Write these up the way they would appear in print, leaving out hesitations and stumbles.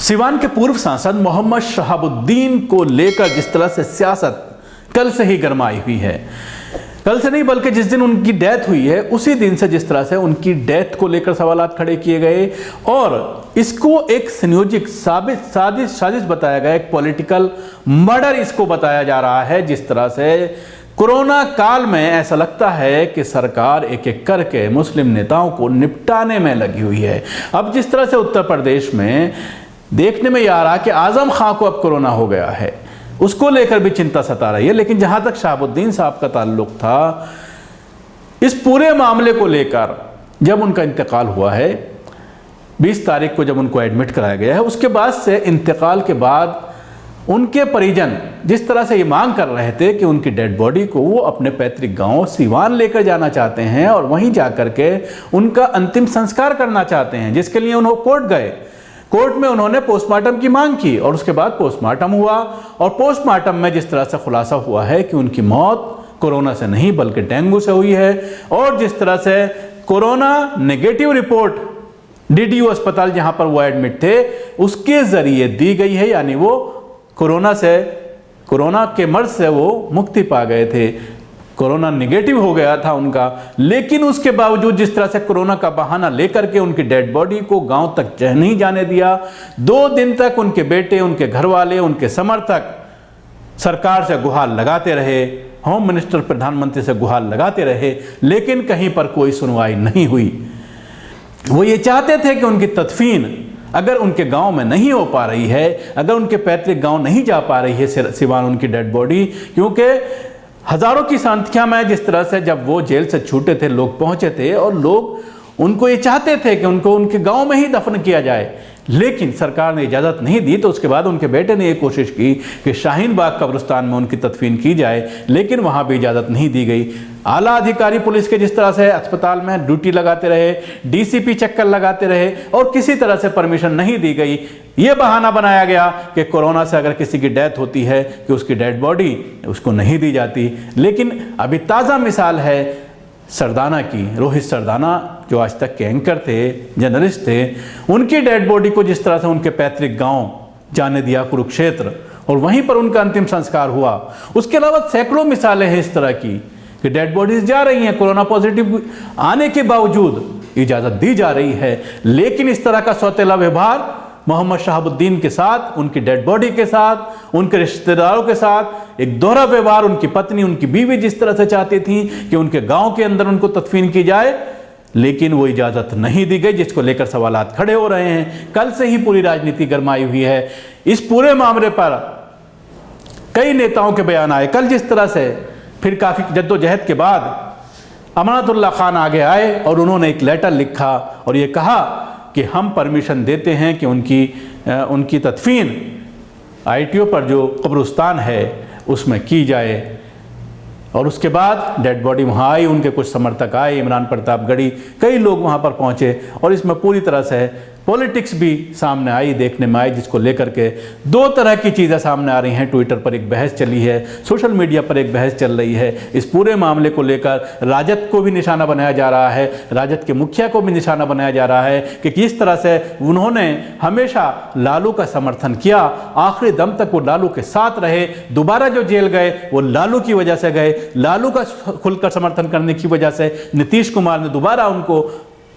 सिवान के पूर्व सांसद मोहम्मद शहाबुद्दीन को लेकर जिस तरह से सियासत कल से ही गरमाई हुई है, कल से नहीं बल्कि जिस दिन उनकी डेथ हुई है उसी दिन से जिस तरह से उनकी डेथ को लेकर सवालात खड़े किए गए और इसको एक संयोजित साजिश बताया गया, एक पॉलिटिकल मर्डर इसको बताया जा रहा है। जिस तरह से कोरोना काल में ऐसा लगता है कि सरकार एक एक करके मुस्लिम नेताओं को निपटाने में लगी हुई है। अब जिस तरह से उत्तर प्रदेश में देखने में आ रहा कि आजम खां को अब कोरोना हो गया है, उसको लेकर भी चिंता सता रही है। लेकिन जहां तक शहाबुद्दीन साहब का ताल्लुक था, इस पूरे मामले को लेकर जब उनका इंतकाल हुआ है 20 तारीख को, जब उनको एडमिट कराया गया है, उसके बाद से इंतकाल के बाद उनके परिजन जिस तरह से ये मांग कर रहे थे कि उनकी डेड बॉडी को वो अपने पैतृक गांव सिवान लेकर जाना चाहते हैं और वहीं जाकर के उनका अंतिम संस्कार करना चाहते हैं, जिसके लिए उन्होंने कोर्ट गए। कोर्ट में उन्होंने पोस्टमार्टम की मांग की और उसके बाद पोस्टमार्टम हुआ और पोस्टमार्टम में जिस तरह से खुलासा हुआ है कि उनकी मौत कोरोना से नहीं बल्कि डेंगू से हुई है और जिस तरह से कोरोना नेगेटिव रिपोर्ट डीडीयू अस्पताल जहां पर वो एडमिट थे उसके जरिए दी गई है, यानी वो कोरोना के मर्ज से वो मुक्ति पा गए थे, कोरोना निगेटिव हो गया था उनका। लेकिन उसके बावजूद जिस तरह से कोरोना का बहाना लेकर के उनकी डेड बॉडी को गांव तक नहीं जाने दिया, 2 दिन तक उनके बेटे, उनके घर वाले, उनके समर्थक सरकार से गुहार लगाते रहे, होम मिनिस्टर, प्रधानमंत्री से गुहार लगाते रहे, लेकिन कहीं पर कोई सुनवाई नहीं हुई। वो ये चाहते थे कि उनकी तदफीन अगर उनके गांव में नहीं हो पा रही है, अगर उनके पैतृक गांव नहीं जा पा रही है सिवान उनकी डेड बॉडी, क्योंकि हजारों की संख्या में जिस तरह से जब वो जेल से छूटे थे लोग पहुंचे थे और लोग उनको ये चाहते थे कि उनको उनके गांव में ही दफन किया जाए, लेकिन सरकार ने इजाज़त नहीं दी। तो उसके बाद उनके बेटे ने ये कोशिश की कि शाहीन बाग कब्रिस्तान में उनकी तदफीन की जाए, लेकिन वहाँ भी इजाज़त नहीं दी गई। आला अधिकारी पुलिस के जिस तरह से अस्पताल में ड्यूटी लगाते रहे, डीसीपी चक्कर लगाते रहे और किसी तरह से परमिशन नहीं दी गई। ये बहाना बनाया गया कि कोरोना से अगर किसी की डेथ होती है कि उसकी डेड बॉडी उसको नहीं दी जाती। लेकिन अभी ताज़ा मिसाल है सरदाना की, रोहित सरदाना जो आज तक के एंकर थे, जर्नलिस्ट थे, उनकी डेड बॉडी को जिस तरह से उनके पैतृक गांव जाने दिया कुरुक्षेत्र और वहीं पर उनका अंतिम संस्कार हुआ। उसके अलावा सैकड़ों मिसालें हैं इस तरह की कि डेड बॉडीज जा रही हैं, कोरोना पॉजिटिव आने के बावजूद इजाज़त दी जा रही है। लेकिन इस तरह का सौतेला व्यवहार मोहम्मद शहाबुद्दीन के साथ, उनकी डेड बॉडी के साथ, उनके रिश्तेदारों के साथ एक दोहरा व्यवहार, उनकी पत्नी, उनकी बीवी जिस तरह से चाहती थी कि उनके गांव के अंदर उनको तदफीन की जाए, लेकिन वो इजाज़त नहीं दी गई, जिसको लेकर सवालात खड़े हो रहे हैं। कल से ही पूरी राजनीति गरमाई हुई है। इस पूरे मामले पर कई नेताओं के बयान आए। कल जिस तरह से फिर काफ़ी जद्दोजहद के बाद अमानतुल्लाह खान आगे आए और उन्होंने एक लेटर लिखा और ये कहा कि हम परमिशन देते हैं कि उनकी तदफीन आईटीओ पर जो कब्रिस्तान है उसमें की जाए। और उसके बाद डेड बॉडी वहाँ आई, उनके कुछ समर्थक आए, इमरान प्रतापगढ़ी, कई लोग वहाँ पर पहुँचे और इसमें पूरी तरह से पॉलिटिक्स भी सामने आई, देखने में आई, जिसको लेकर के 2 तरह की चीज़ें सामने आ रही हैं। ट्विटर पर एक बहस चली है, सोशल मीडिया पर एक बहस चल रही है। इस पूरे मामले को लेकर राजद को भी निशाना बनाया जा रहा है, राजद के मुखिया को भी निशाना बनाया जा रहा है कि किस तरह से उन्होंने हमेशा लालू का समर्थन किया, आखिरी दम तक वो लालू के साथ रहे। दोबारा जो जेल गए वो लालू की वजह से गए, लालू का खुलकर समर्थन करने की वजह से नीतीश कुमार ने दोबारा उनको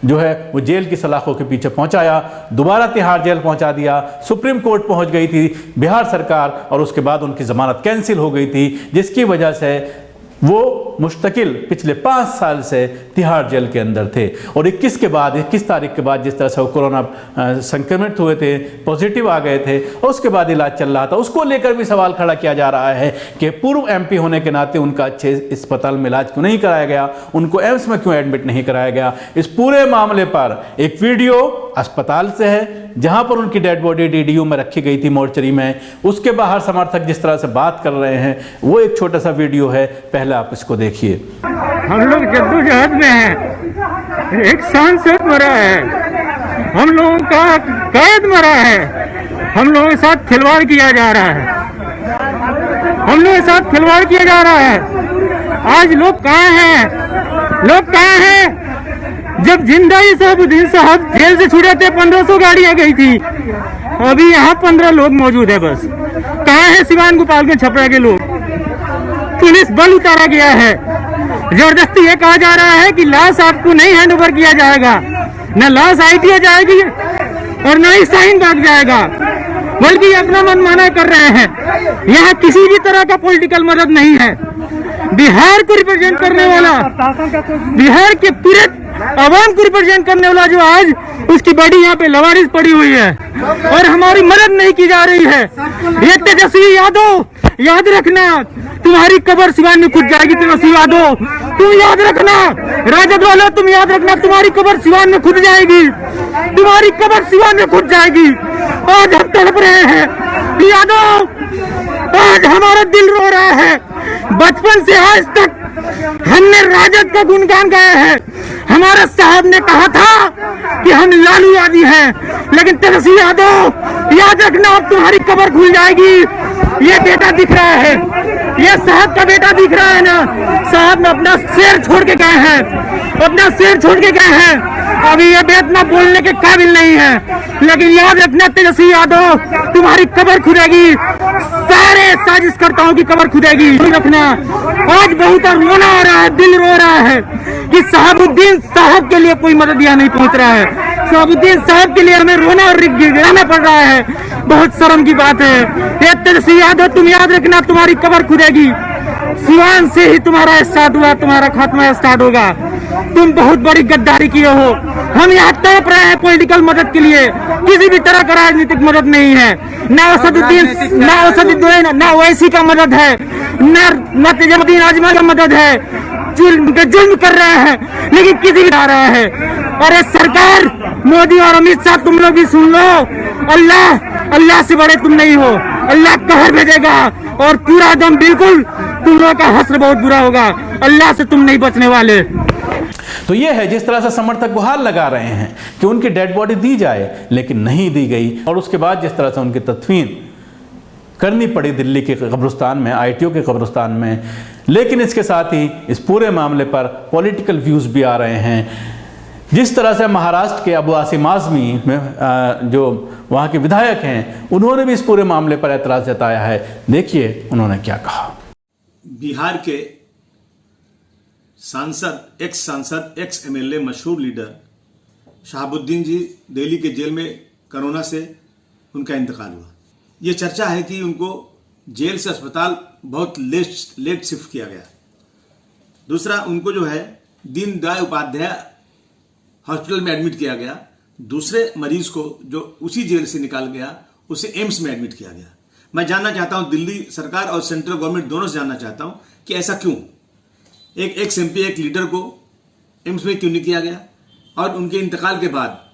जो है वो जेल की सलाखों के पीछे पहुंचाया, दोबारा तिहाड़ जेल पहुंचा दिया। सुप्रीम कोर्ट पहुंच गई थी बिहार सरकार और उसके बाद उनकी जमानत कैंसिल हो गई थी, जिसकी वजह से वो मुस्तकिल पिछले 5 साल से तिहाड़ जेल के अंदर थे। और 21 तारीख के बाद जिस तरह से वो कोरोना संक्रमित हुए थे, पॉजिटिव आ गए थे और उसके बाद इलाज चल रहा था, उसको लेकर भी सवाल खड़ा किया जा रहा है कि पूर्व एमपी होने के नाते उनका अच्छे अस्पताल में इलाज क्यों नहीं कराया गया, उनको एम्स में क्यों एडमिट नहीं कराया गया। इस पूरे मामले पर एक वीडियो अस्पताल से है जहां पर उनकी डेड बॉडी डीडीयू में रखी गई थी, मोर्चरी में। उसके बाहर समर्थक जिस तरह से बात कर रहे हैं, वो एक छोटा सा वीडियो है, पहले आप इसको देखिए। हम लोग जद्दोजहद में हैं, एक सांसद मरा है, हम लोगों का कैद मरा है, हम लोगों के साथ खिलवाड़ किया जा रहा है, हम लोगों के साथ खिलवाड़ किया जा रहा है। आज लोग कहाँ हैं, लोग कहाँ हैं? जब जिंदा ही शहाबुद्दीन साहब जेल से छूटे थे 1500 गाड़ियां गई थी, अभी यहाँ 15 लोग मौजूद है बस। कहाँ है सिवान गोपाल के छपरा के लोग? पुलिस बल उतारा गया है। जबरदस्ती ये कहा जा रहा है कि लाश आपको नहीं हैंड ओवर किया जाएगा, न लाश ITA जाएगी और न ही साइन भाग जाएगा, बल्कि अपना मनमाना कर रहे हैं। यहाँ किसी भी तरह का पॉलिटिकल मदद नहीं है। बिहार को रिप्रेजेंट करने वाला, बिहार के पूरे आवाम को रिप्रेजेंट करने वाला जो आज उसकी बॉडी यहाँ पे लवारिस पड़ी हुई है और हमारी मदद नहीं की जा रही है। ये तेजस्वी यादव, याद रखना तुम्हारी कब्र सिवान में खुद जाएगी। तेजस्वी यादव तुम याद रखना, राजद वालों तुम याद रखना, तुम्हारी कब्र सिवान में खुद जाएगी, तुम्हारी कब्र सिवान में खुद जाएगी। आज हम तड़प रहे हैं यादव, आज हमारा दिल रो रहा है। बचपन से आज तक हमने राजद का गुणगान गाया है। हमारे साहब ने कहा था कि हम लालू यादी हैं, लेकिन तेजस्वी यादव याद रखना अब तुम्हारी कब्र खुल जाएगी। ये बेटा दिख रहा है, ये साहब का बेटा दिख रहा है ना, साहब ने अपना शेर छोड़ के गए हैं, अपना शेर छोड़ के गए हैं। अभी ये बेटा बोलने के काबिल नहीं है, लेकिन याद रखना तेजस्वी यादव तुम्हारी कब्र खुदेगी, सारे साजिशकर्ताओं की कब्र खुदेगी। रखना आज बहुत रोना आ रहा है, दिल रो रहा है कि शहाबुद्दीन साहब के लिए कोई मदद यहाँ नहीं पहुँच रहा है। शहाबुद्दीन साहब के लिए हमें रोना और गिड़गिड़ाना पड़ रहा है। बहुत शर्म की बात है। ये तेजस्वी यादव तुम याद रखना तुम्हारी कब्र खुदेगी। सिवान से ही तुम्हारा स्टार्ट हुआ, तुम्हारा खात्मा स्टार्ट होगा। तुम बहुत बड़ी गद्दारी किए हो। हम यहाँ तड़प रहे हैं पॉलिटिकल मदद के लिए, किसी भी तरह का राजनीतिक मदद नहीं है। ना असदुद्दीन ना ओवैसी का मदद है, न तेजस्वी आजमा का मदद है। जुल्म कर रहे हैं, लेकिन किसी भी आ रहा है। अरे सरकार, मोदी और अमित शाह तुम लोग भी सुन लो, अल्लाह से बड़े तुम नहीं हो। अल्लाह कहर भेजेगा और पूरा दम बिल्कुल तुम लोगों का हश्र बहुत बुरा होगा। अल्लाह से तुम नहीं बचने वाले। तो ये है जिस तरह से समर्थक गुहार लगा रहे हैं कि उनकी डेड बॉडी दी जाए, लेकिन नहीं दी गई। और उसके बाद जिस तरह से उनकी तदफीन करनी पड़ी दिल्ली के कब्रिस्तान में, ITO के कब्रिस्तान में। लेकिन इसके साथ ही इस पूरे मामले पर पॉलिटिकल व्यूज़ भी आ रहे हैं। जिस तरह से महाराष्ट्र के अबू आसिम आज़मी में जो वहाँ के विधायक हैं, उन्होंने भी इस पूरे मामले पर एतराज़ जताया है। देखिए उन्होंने क्या कहा। बिहार के सांसद, एक्स MLA, मशहूर लीडर शहाबुद्दीन जी दिल्ली के जेल में कोरोना से उनका इंतकाल हुआ। ये चर्चा है कि उनको जेल से अस्पताल बहुत लेट शिफ्ट किया गया। दूसरा, उनको जो है दीनदयाल उपाध्याय हॉस्पिटल में एडमिट किया गया। दूसरे मरीज को जो उसी जेल से निकाल गया, उसे एम्स में एडमिट किया गया। मैं जानना चाहता हूं, दिल्ली सरकार और सेंट्रल गवर्नमेंट दोनों से जानना चाहता हूं कि ऐसा क्यों, एक एक्स MP, एक लीडर को एम्स में क्यों नहीं किया गया? और उनके इंतकाल के बाद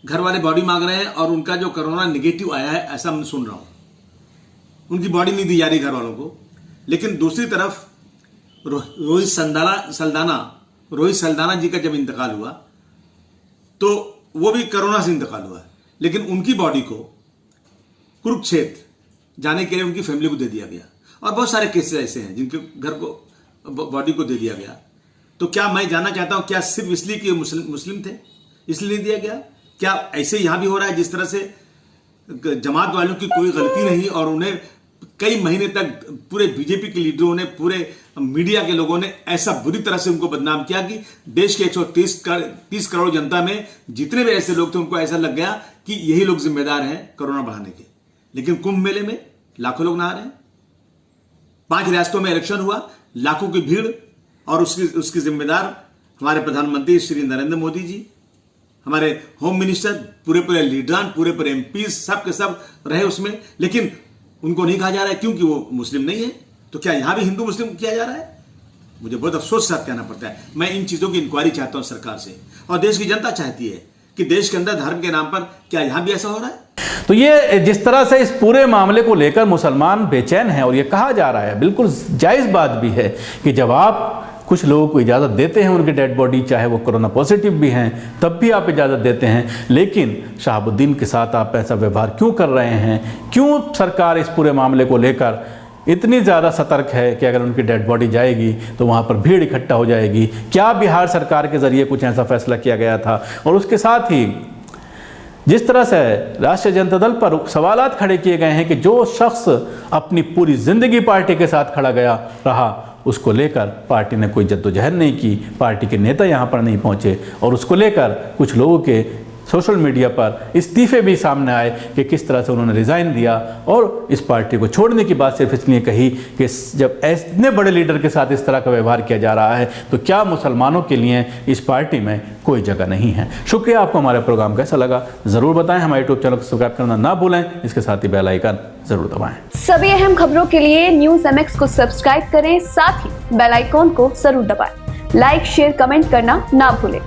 घर वाले बॉडी मांग रहे हैं और उनका जो कोरोना निगेटिव आया है, ऐसा मैं सुन रहा हूं। उनकी बॉडी नहीं दी जा रही घर वालों को। लेकिन दूसरी तरफ रोहित सल्दाना जी का जब इंतकाल हुआ तो वो भी कोरोना से इंतकाल हुआ, लेकिन उनकी बॉडी को कुरुक्षेत्र जाने के लिए उनकी फैमिली को दे दिया गया। और बहुत सारे केसेस ऐसे हैं जिनके घर को बॉडी को दे दिया गया। तो क्या, मैं जानना चाहता हूं, क्या सिर्फ इसलिए कि मुस्लिम थे इसलिए नहीं दिया गया? क्या ऐसे यहां भी हो रहा है जिस तरह से जमात वालों की कोई गलती नहीं और उन्हें कई महीने तक पूरे बीजेपी के लीडरों ने, पूरे मीडिया के लोगों ने ऐसा बुरी तरह से उनको बदनाम किया कि देश के 130 करोड़ जनता में जितने भी ऐसे लोग थे उनको ऐसा लग गया कि यही लोग जिम्मेदार हैं कोरोना बढ़ाने के। लेकिन कुंभ मेले में लाखों लोग नहा रहे हैं। 5 रियासतों में इलेक्शन हुआ, लाखों की भीड़, और उसकी जिम्मेदार हमारे प्रधानमंत्री श्री नरेंद्र मोदी जी, हमारे होम मिनिस्टर, पूरे लीडरान, पूरे MP सब के सब रहे उसमें। लेकिन उनको नहीं कहा जा रहा है क्योंकि वो मुस्लिम नहीं है। तो क्या यहां भी हिंदू मुस्लिम किया जा रहा है? मुझे बहुत अफसोस के साथ कहना पड़ता है। मैं इन चीजों की इंक्वायरी चाहता हूं सरकार से, और देश की जनता चाहती है कि देश के अंदर धर्म के नाम पर क्या यहां भी ऐसा हो रहा है? तो ये जिस तरह से इस पूरे मामले को लेकर मुसलमान बेचैन हैं, और ये कहा जा रहा है, बिल्कुल जायज़ बात भी है कि जब आप कुछ लोगों को इजाज़त देते हैं उनकी डेड बॉडी, चाहे वो कोरोना पॉजिटिव भी हैं, तब भी आप इजाज़त देते हैं। लेकिन शहाबुद्दीन के साथ आप ऐसा व्यवहार क्यों कर रहे हैं? क्यों सरकार इस पूरे मामले को लेकर इतनी ज़्यादा सतर्क है कि अगर उनकी डेड बॉडी जाएगी तो वहाँ पर भीड़ इकट्ठा हो जाएगी? क्या बिहार सरकार के ज़रिए कुछ ऐसा फैसला किया गया था? और उसके साथ ही जिस तरह से राष्ट्रीय जनता दल पर सवालात खड़े किए गए हैं कि जो शख्स अपनी पूरी ज़िंदगी पार्टी के साथ खड़ा गया रहा, उसको लेकर पार्टी ने कोई जद्दोजहद नहीं की, पार्टी के नेता यहाँ पर नहीं पहुँचे, और उसको लेकर कुछ लोगों के सोशल मीडिया पर इस्तीफे भी सामने आए कि किस तरह से उन्होंने रिज़ाइन दिया और इस पार्टी को छोड़ने की बात सिर्फ इसलिए कही कि जब इतने बड़े लीडर के साथ इस तरह का व्यवहार किया जा रहा है तो क्या मुसलमानों के लिए इस पार्टी में कोई जगह नहीं है। शुक्रिया। आपको हमारा प्रोग्राम कैसा लगा ज़रूर बताएं। हमारे यूट्यूब चैनल को सब्सक्राइब करना ना भूलें, इसके साथ ही बेल आइकन ज़रूर दबाएं। सभी अहम खबरों के लिए न्यूज़ MX को सब्सक्राइब करें, साथ ही बेल आइकॉन को जरूर दबाएं। लाइक, शेयर, कमेंट करना ना भूलें।